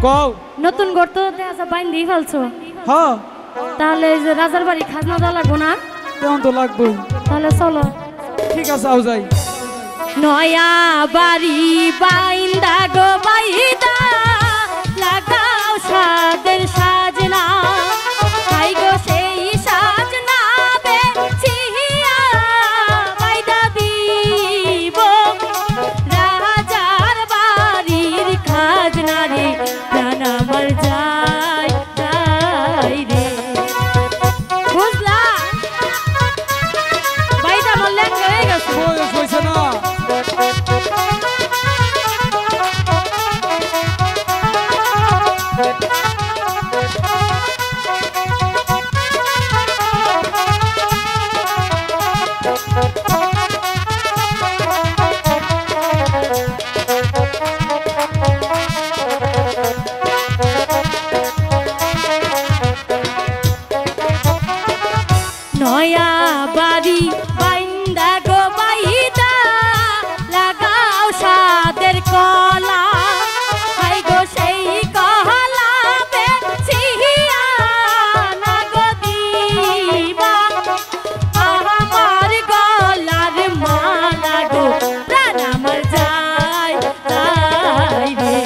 কও নতুন ঘর তো দেখা বাইন দিয়ে ফেলছো হ্যাঁ তাহলে এই যে রাজার বাড়ি খাজনা দেওয়া লাগবো না তেমন তো লাগবে তাহলে চলো ঠিক আছে আও যাই নয়া বাড়ি বাইন্দা গো বাইদা লাগাও সাদের সাজনা তাই গো সেই সাজনা বেচিয়া বাইদা দিব রাজার বাড়ির খাজনা রে প্রাণ আমার যায় যায় রে বুঝলা বাইদা বললে হয়ে গেছে হয়েছে না নয়া বাড়ি বাইন্দা গো বাইদা লাগাও সাদের কলা হাই গো সেই কলা বেচিয়া না গো দিবা আমার গলার মালা গো প্রাণ আমার যায় যায় রে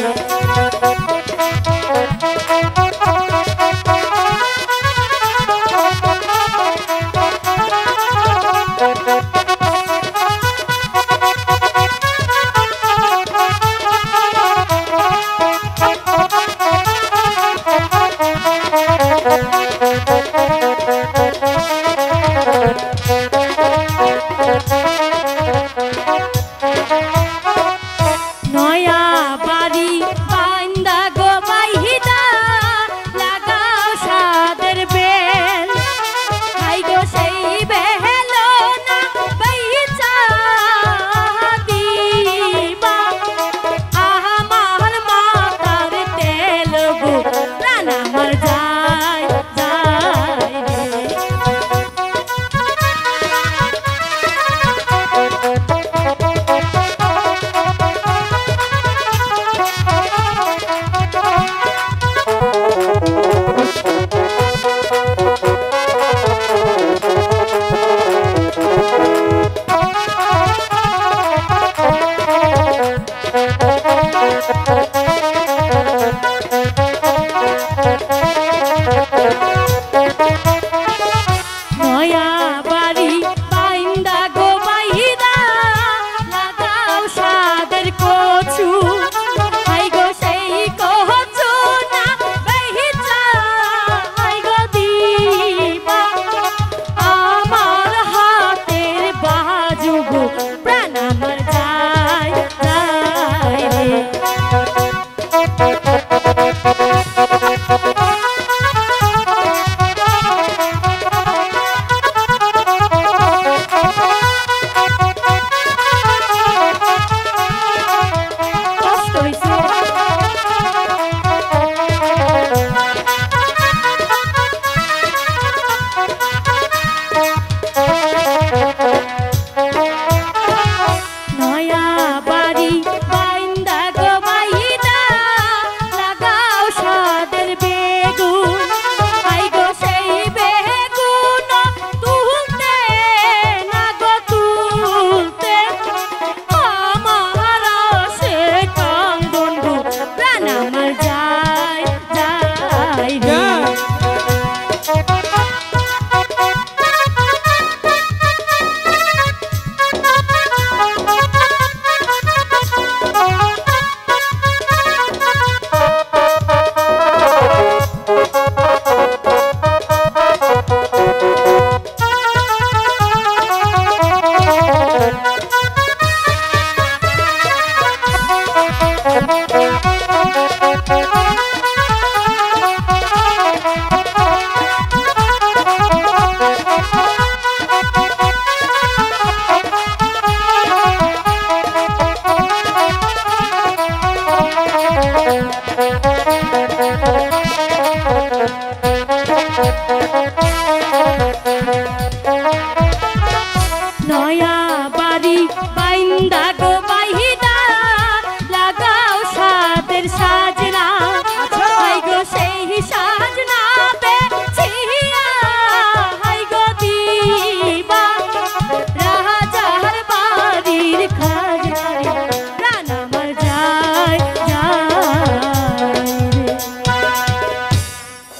নয়া বাড়ি বাইন্দা গো বাইদা লাগাও সাদের বেল হাই গো সেই বেল না বাইচা দিবা আমার মাতার তেল গো প্রাণ আমার যায় যায় রে নয়া বাড়ি বাইন্দা গো বাইদা লাগাও সাদের কচু হাই গো সেই কচু না বাইচা হাই গো দিবা আমার হাতের বাজু গো প্রাণ আমার যায় যায় রে কষ্ট হইছে নয়া বাড়ি বাইন্দা গো বাইদা লাগাও সাদের বেগুন আই গো সেই বেগুন তুলতে না গো তুলতে আমার সে কান্দন গো প্রাণ আমার যায় যায় রে Thank you.